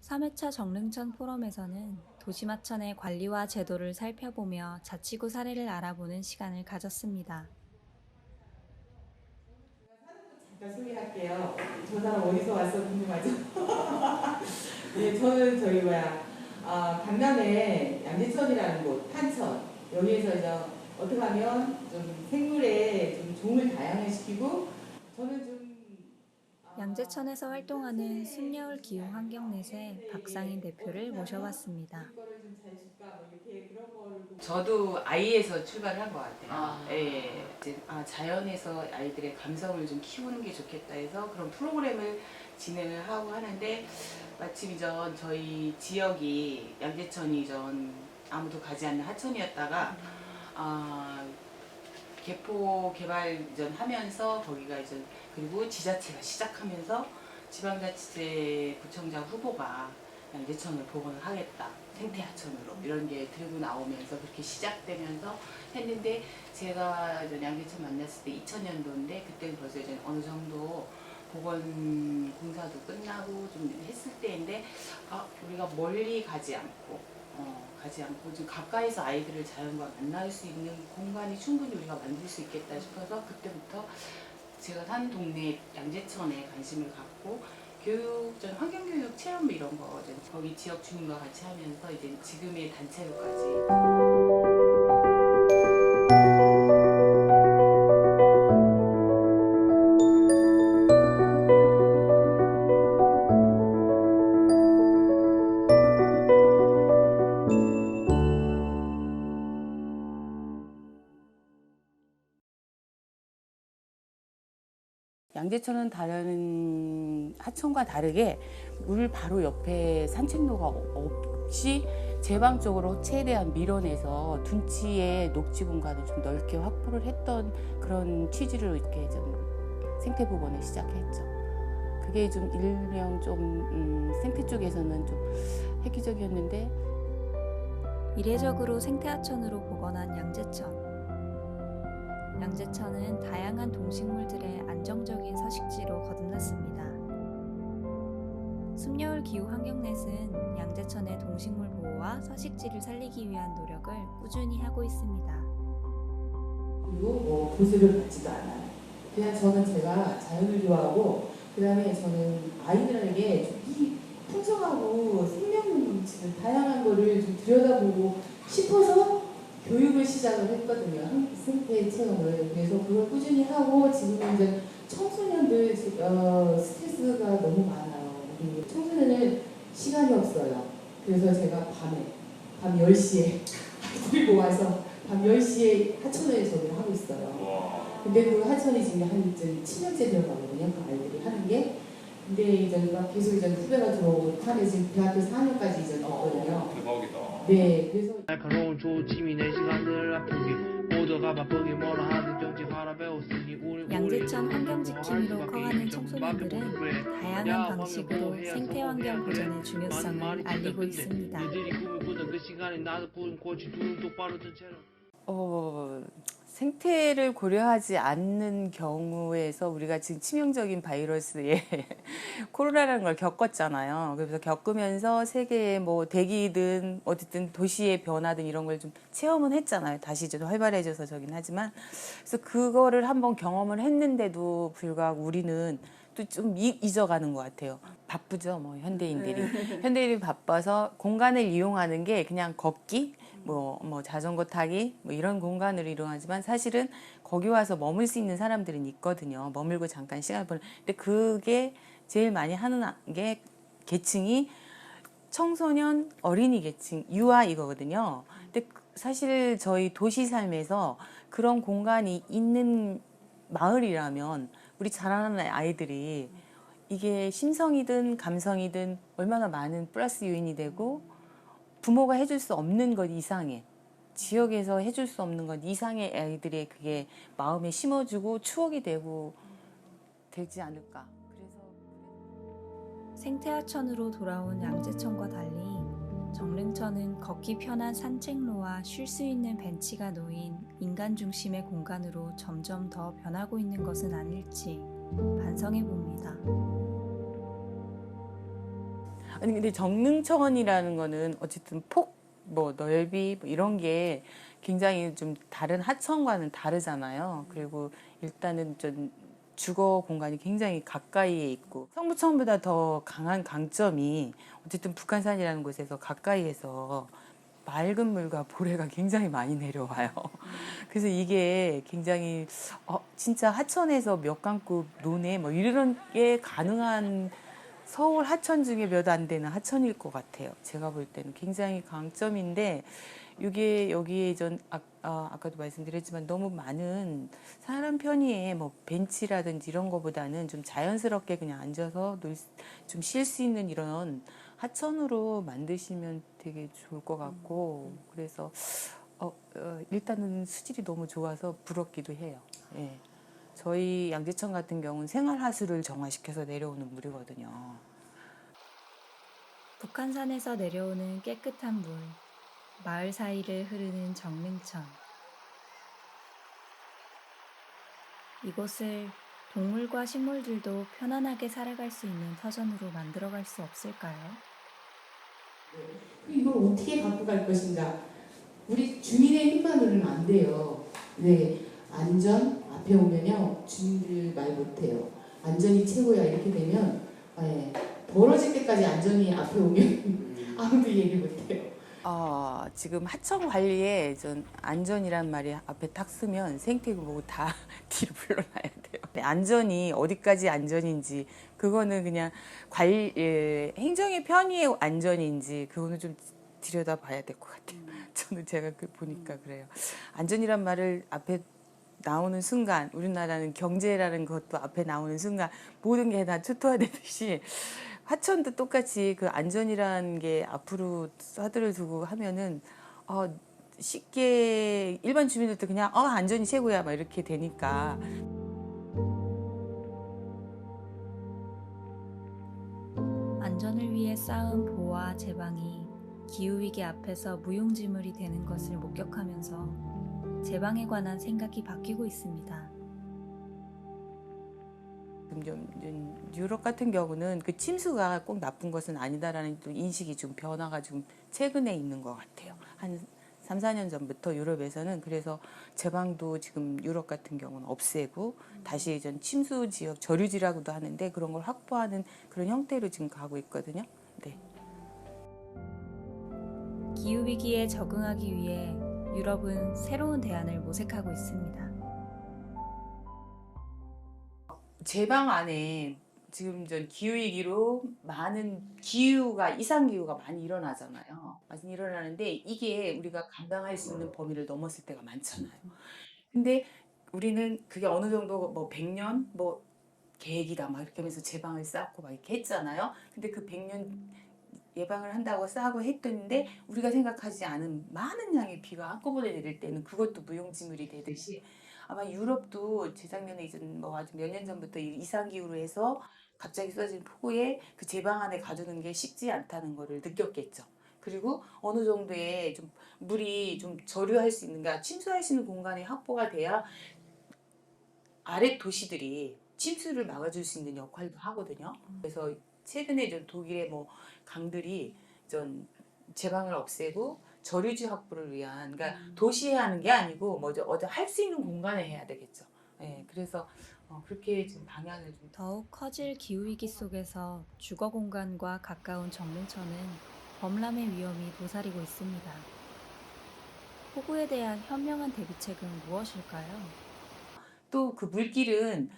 3회차 정릉천 포럼에서는 도시마천의 관리와 제도를 살펴보며 자치구 사례를 알아보는 시간을 가졌습니다. 잠깐 소개할게요. 저 사람 어디서 왔어 궁금하죠? 네, 저는 강남의 양재천이라는 곳, 탄천 여기에서 이제 어떻게 하면 좀 생물에 좀 종을 다양화시키고 저는 좀 양재천에서 활동하는 숲여울 기후환경넷의 박상인 대표를 모셔봤습니다. 저도 아이에서 출발한 것 같아요. 예, 이제 자연에서 아이들의 감성을 좀 키우는 게 좋겠다 해서 그런 프로그램을 진행을 하고 하는데 마침 이전 저희 지역이 양재천이 전 아무도 가지 않는 하천이었다가 개포 개발 이전 하면서 거기가 이제 그리고 지자체가 시작하면서 지방자치제 구청장 후보가 양재천을 복원을 하겠다 생태하천으로 이런 게 들고 나오면서 그렇게 시작되면서 했는데 제가 이제 양재천 만났을 때 2000년도인데 그때는 벌써 이제 어느 정도 복원 공사도 끝나고 좀 했을 때인데 우리가 멀리 가지 않고 좀 가까이서 아이들을 자연과 만날 수 있는 공간이 충분히 우리가 만들 수 있겠다 싶어서 그때부터 제가 사는 동네 양재천에 관심을 갖고 교육, 전 환경교육 체험 이런 거 거기 지역 주민과 같이 하면서 이제 지금의 단체로까지. 양재천은 다른 하천과 다르게 물 바로 옆에 산책로가 없이 제방 쪽으로 최대한 밀어내서 둔치의 녹지 공간을 좀 넓게 확보를 했던 그런 취지로 이렇게 좀 생태복원을 시작했죠. 그게 좀 일명 좀 생태 쪽에서는 좀 획기적이었는데 이례적으로 생태하천으로 복원한 양재천. 양재천은 다양한 동식물들의 안정적인 서식지로 거듭났습니다. 숲여울 기후환경넷은 양재천의 동식물 보호와 서식지를 살리기 위한 노력을 꾸준히 하고 있습니다. 그리고 보수를 받지도 않아요. 그냥 저는 제가 자연을 좋아하고 그다음에 저는 아이들에게 좀 이 풍성하고 생명 넘치는 다양한 거를 좀 들여다보고 싶어서 교육을 시작을 했거든요. 생태 체험을. 그래서 그걸 꾸준히 하고 지금은 이제 청소년들 스트레스가 너무 많아요. 우리 청소년은 시간이 없어요. 그래서 제가 밤 10시에 데리고 와서 밤 10시에 하천을 저기를 하고 있어요. 근데 그 하천이 지금 한 7년째 되어가거든요. 그 아이들이 하는 게. 근데 이제 막 계속 이제 후배가 들어오고 하는데 지금 대학교 4학년까지 이제 있거든요. 대박이다. 네, 그래서 날카로운 조짐이 내 시간을 아프게 모두가 바쁘게 뭐라 하든 정치 하나 배웠으니 우리 양재천 환경지킴이로 커가는 청소년들은 다양한 방식으로 생태환경 보존의 중요성을 알리고 있습니다. 너희들이 꿈을 꾸던 그 시간에 나도 구름 꽃이 둥 똑바로 든 채로 생태를 고려하지 않는 경우에서 우리가 지금 치명적인 바이러스의 코로나라는 걸 겪었잖아요. 그래서 겪으면서 세계의 뭐 대기든 어쨌든 도시의 변화든 이런 걸 좀 체험은 했잖아요. 다시 좀 활발해져서 저긴 하지만 그래서 그거를 한번 경험을 했는데도 불구하고 우리는 또 좀 잊어가는 것 같아요. 바쁘죠, 뭐 현대인들이 바빠서 공간을 이용하는 게 그냥 걷기, 뭐 자전거 타기 뭐 이런 공간으로 이용하지만 사실은 거기 와서 머물 수 있는 사람들은 있거든요. 머물고 잠깐 시간을 보내. 근데 그게 제일 많이 하는 게 계층이 청소년, 어린이 계층, 유아 이거거든요. 근데 사실 저희 도시 삶에서 그런 공간이 있는 마을이라면 우리 자라나는 아이들이 이게 심성이든 감성이든 얼마나 많은 플러스 요인이 되고 부모가 해줄 수 없는 것 이상의 지역에서 해줄 수 없는 것 이상의 아이들의 그게 마음에 심어주고 추억이 되고 되지 않을까. 그래서 생태하천으로 돌아온 양재천과 달리 정릉천은 걷기 편한 산책로와 쉴 수 있는 벤치가 놓인 인간 중심의 공간으로 점점 더 변하고 있는 것은 아닐지 반성해 봅니다. 아니 근데 정릉천이라는 거는 어쨌든 폭, 뭐 넓이 뭐 이런 게 굉장히 좀 다른 하천과는 다르잖아요. 그리고 일단은 좀 주거 공간이 굉장히 가까이에 있고 성북천보다 더 강한 강점이 어쨌든 북한산이라는 곳에서 가까이에서 맑은 물과 모래가 굉장히 많이 내려와요. 그래서 이게 굉장히 진짜 하천에서 몇 강급 노네 뭐 이런 게 가능한 서울 하천 중에 몇 안 되는 하천일 것 같아요. 제가 볼 때는 굉장히 강점인데 이게 여기에 아까도 말씀드렸지만 너무 많은 사람 편의에 뭐 벤치라든지 이런 거보다는 좀 자연스럽게 그냥 앉아서 좀 쉴 수 있는 이런 하천으로 만드시면 되게 좋을 것 같고 그래서 일단은 수질이 너무 좋아서 부럽기도 해요. 예. 저희 양재천 같은 경우는 생활하수를 정화시켜서 내려오는 물이거든요. 북한산에서 내려오는 깨끗한 물, 마을 사이를 흐르는 정릉천. 이곳을 동물과 식물들도 편안하게 살아갈 수 있는 터전으로 만들어갈 수 없을까요? 이걸 어떻게 갖고 갈 것인가? 우리 주민의 힘만으로는 안 돼요. 네, 안전 앞에 오면요 주민들 말 못해요. 안전이 최고야 이렇게 되면 벌어질 때까지 안전이 앞에 오면 아무도 얘기 못해요. 지금 하천 관리에 전 안전이란 말이 앞에 딱 쓰면 생태고 뭐고 다 뒤로 불러놔야 돼요. 안전이 어디까지 안전인지 그거는 그냥 행정의 편의의 안전인지 그거는 좀 들여다봐야 될 것 같아요. 저는 제가 보니까 그래요. 안전이란 말을 앞에 나오는 순간 우리나라는 경제라는 것도 앞에 나오는 순간 모든 게 다 초토화되듯이 하천도 똑같이 그 안전이라는 게 앞으로 사들을 두고 하면은 쉽게 일반 주민들도 그냥 안전이 최고야 막 이렇게 되니까. 안전을 위해 쌓은 보와 제방이 기후위기 앞에서 무용지물이 되는 것을 목격하면서 제방에 관한 생각이 바뀌고 있습니다. 유럽 같은 경우는 그 침수가 꼭 나쁜 것은 아니다라는 또 인식이 좀 변화가 좀 최근에 있는 것 같아요. 한 3, 4년 전부터 유럽에서는 그래서 제방도 지금 유럽 같은 경우는 없애고 다시 침수 지역 저류지라고도 하는데 그런 걸 확보하는 그런 형태로 지금 가고 있거든요. 네. 기후위기에 적응하기 위해 유럽은 새로운 대안을 모색하고 있습니다. 제방 안에 지금 기후위기로 많은 이상기후가 많이 일어나잖아요. 많이 일어나는데 이게 우리가 감당할 수 있는 범위를 넘었을 때가 많잖아요. 근데 우리는 그게 어느 정도 뭐 100년 뭐 계획이다 막 이렇게 하면서 제방을 쌓고 막 이렇게 했잖아요. 근데 그 100년 예방을 한다고 쌓고 했던데 우리가 생각하지 않은 많은 양의 비가 한꺼번에 내릴 때는 그것도 무용지물이 되듯이 아마 유럽도 재작년에 뭐 아주 몇 년 전부터 이상기후로 해서 갑자기 쏟아진 폭우에 그 제방 안에 가두는 게 쉽지 않다는 거를 느꼈겠죠. 그리고 어느 정도의 좀 물이 좀 저류할 수 있는, 그러니까 침수할 수 있는 공간이 확보가 돼야 아래 도시들이 침수를 막아줄 수 있는 역할도 하거든요. 그래서 최근에 좀 독일의 뭐 강들이 좀 제방을 없애고 저류지 확보를 위한, 그러니까 도시에 하는 게 아니고 뭐 어디 할 수 있는 공간에 해야 되겠죠. 예, 그래서 그렇게 지금 방향을 좀 더욱 커질 기후위기 속에서 주거 공간과 가까운 정릉천은 범람의 위험이 도사리고 있습니다. 폭우에 대한 현명한 대비책은 무엇일까요? 또 그 물길은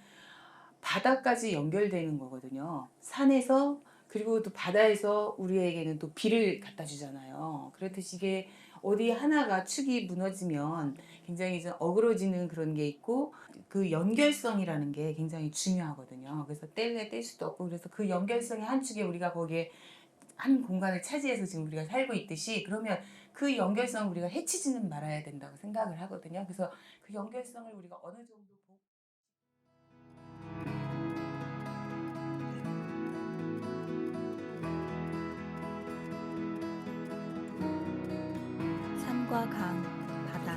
바다까지 연결되는 거거든요. 산에서 그리고 또 바다에서 우리에게는 또 비를 갖다 주잖아요. 그렇듯이 이게 어디 하나가 축이 무너지면 굉장히 좀 어그러지는 그런 게 있고 그 연결성이라는 게 굉장히 중요하거든요. 그래서 뗄 수도 없고 그래서 그 연결성의 한 축에 우리가 거기에 한 공간을 차지해서 지금 우리가 살고 있듯이 그러면 그 연결성을 우리가 해치지는 말아야 된다고 생각을 하거든요. 그래서 그 연결성을 우리가 어느 정도 산과 강, 바다,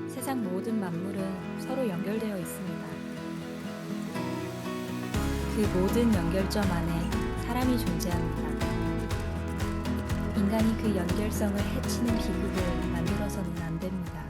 세상 모든 만물은 서로 연결되어 있습니다. 그 모든 연결점 안에 사람이 존재합니다. 인간이 그 연결성을 해치는 비극을 만들어서는 안 됩니다.